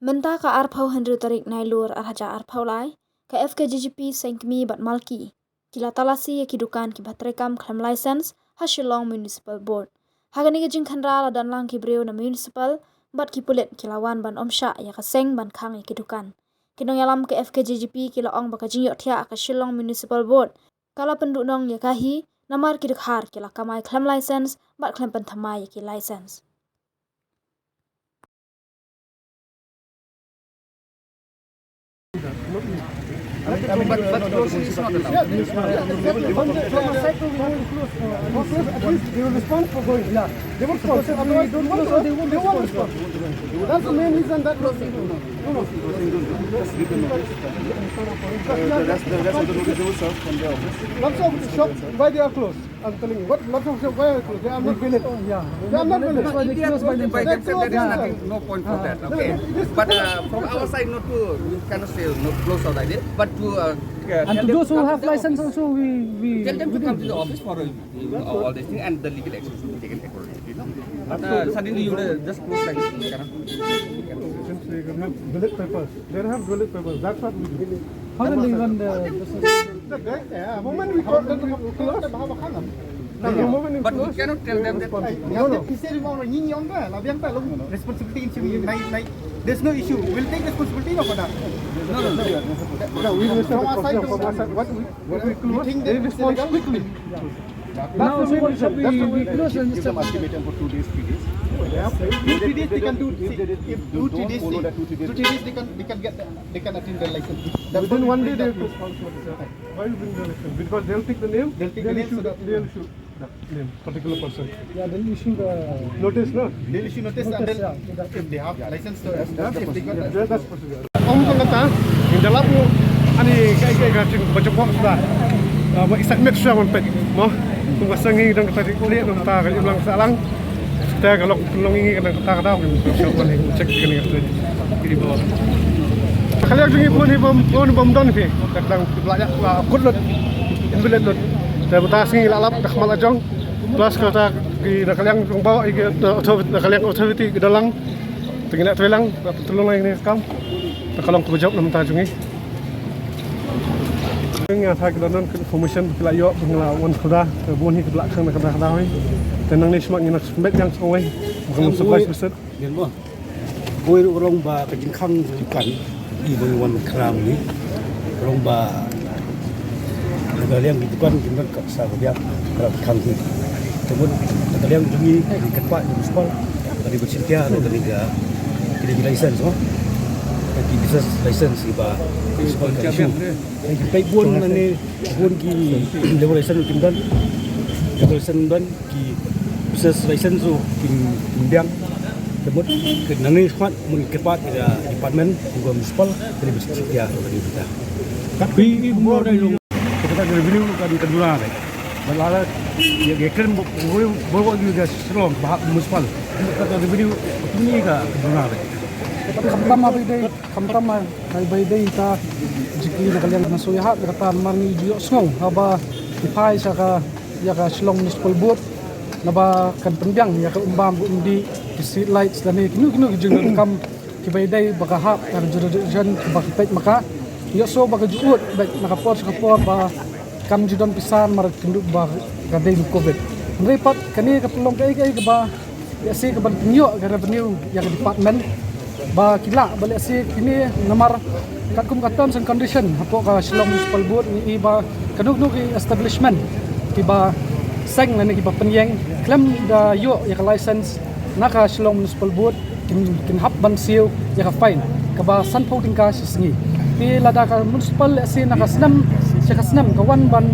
Benta ka arpau Henry tarik nailur arhaja arpau lai ka FKGGP sengkmi bat malki kila talasi ya kidukan ki batrekam klam license ha Shillong Municipal Board hagani gajing khandra la dan lang ki breu na municipal bat ki pulet kilawan ban omsha ya ka seng ban khang ya kidukan kinong yalam ke FKGGP kila ong baka jing yothia ka Shillong Municipal Board kala penduk nong ya kahi namar ki dekhar kila kamai klam license bat klam penthamai ya ki license. But closing is not allowed. From a side we will close. At least they will respond for going. Yeah, they will close. Otherwise, they won't respond. That's the main reason that closing. The rest of the notice will serve from the office. Lots of shops, why they are closed? I'm telling you. What lots of shops, why are closed? They are not valid. Yeah, they are not valid. If they are closed by themselves, there is nothing, no point for that. Okay, but from our side, not to we cannot say not close out like this, but to and to those who have license also, we tell them to come to the office for all these things and the legal action should be taken accordingly. You know? But suddenly you just close like this, you cannot. Since they have valid papers, they have valid papers. That's what we do. how do they run the The moment we close, then we close. The moment we But we close, cannot tell them that. There's no issue. We'll take responsibility for that. no, we will from our side. What we close, they respond quickly. now so what should we close and Give them ultimatum for 2 days, 3 days. 2-3 days they can do. If 2-3 days, follow that 2-3 days. 2-3 days they can attend their license. Within 1 day, they will respond. Why you bring the license? Because they'll take the name. They'll take the name, issue so that- they'll issue the name, particular person. yeah then issue the Notice, no? They'll issue notice and then if they have license, if they got Yeah, that's procedure. Om kong kata, yung dalam mo, ani kaya kacing macam buat sudah. Mag-isak make sure man pet, mo. Kung masangi dan kata diklihat ng kata kali ulang salang, kita kalau pelongi kan kata kata, siapa mana cek kini kata di bawah. Kali aku ingin pun bom don ni, kadang belajar kudut, invalid lot. Saya bertasi lalap dah malah jong. Plus kata di nakaliang bawa nakaliang authority ke dalang. Tingin nak telang, tolong lagi ni kam. Kalau aku jawab nama tajungi. Yang saya kedanan information pelayo pengelawan sudah kebun ni ke belakang nak kata dah. Tenang ni semak ni nak sembet yang sawai. Bukan surprise besar. Yan mo. Boy orang ba kajingkang kan ibang wan kram ni. Orang ba nagaliang gitukan kinag sa biak kram kang ni. Kemudian nagaliang jungi di katpa di muspal dari bersintia dari ga license mo. Di business license iba muspal ka issue. Yang kita pun ni pun ki level license timdan. Level license dan ki business license so timbiang. Kemudian ke nangi smart mun kepat ida department juga municipal dari bersedia dari kita. Tapi ibu ada yang kita revenue kan kedua ni. Balala ya kan bawa juga strong bahak municipal. Kita revenue ini ka kedua ni. kamtama by day ta jikli na kalian na suyahat kata marni dio sngong haba ipai sa ka ya ka Shillong Municipal Board na ba kan pendyang ya ka umbam undi street lights dan kinu jeng kam ki by day baka hap kan jurujan baka pet maka yo so baka juut baik nakapor sa kapor ba kam judon pisan mar kenduk ba kadeng covid repot kani ka pelong kay ba ya si ka ban nyo ka revenue ya ka department ba kila balik si kini namar kat terms and condition hapo ka Shillong Municipal Board ni iba kanug establishment tiba seng na kiba penyeng claim da yo ya ka license naka Shillong Municipal Board kin hap ban siu ya ka fine ka ba san po ting ka singi ti lada ka municipal si naka snam ka wan ban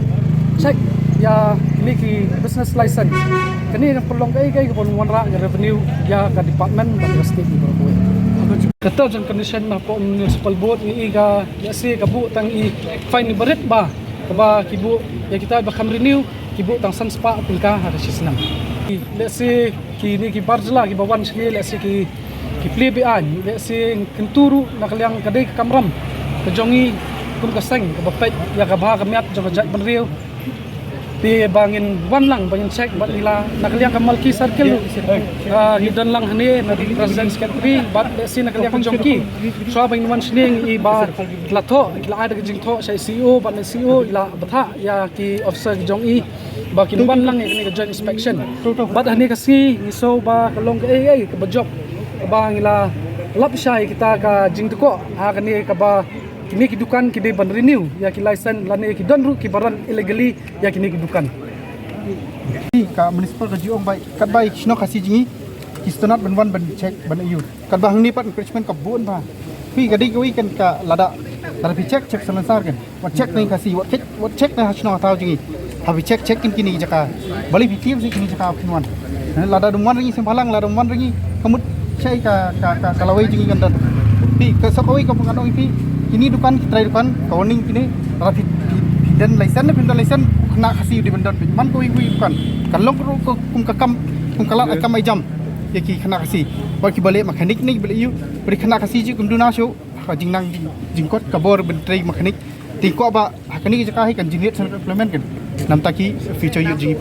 check ya niki business license kani pelong kay pon wanra ya revenue ya ka department ban state ni berboy kata jan condition na po municipal board ni iga ya si kabu tang i fine ni barit ba kaba kibu ya kita bakam renew kibu tang san spa pilka ha sinam let's say ki ni ki barjla ki bawan sini let's say ki plebe an let's say kenturu nakaliang kadai kamram kejongi kum kaseng kabapet ya kabha kamiat jong jat banriu di bangin wan lang bangin check bat nila nakaliang ka Malki circle hidan lang hani na di president secretary bat si nakaliang ka jongki so bangin wan sning iba tlatho ila ada jing tho sai CEO bat CEO ila batha ya ki officer jong i ba kin wan lang ni joint inspection bat hani kasi iso ba kalong ka ka bajop ba ngila lap syai kita ka jing ko kani ka ba kini kidukan kini ban renew ya ki license lane ki don ru ki baran illegally ya kini kidukan ka municipal ka jiong bai kat bai kino kasi jingi kistonat ban check ban ayu kat bang ni pat encouragement ka bun ba pi ka di ka wi kan ka lada pi check selansar kan wat check ni kasi wat check na hasno tahu jingi habi check kini jaka bali bitim si kini jaka pinwan lada dumwan ringi sempalang lada dumwan ringi kamut cai ka kalawai jingi kan pi ka sakawi ka pangano pi kini dukan try dukan kawaning kini rapi dan license kena kasih di benda man ko ingui dukan kalau ko kum kalat akam jam ya ki kena kasih bagi balik mekanik ni balik you beri kena kasih je kum duna show jingnang jingkot kabor bentri mekanik ti ko ba hakani je kai kan jinit implement kan nam taki feature you jing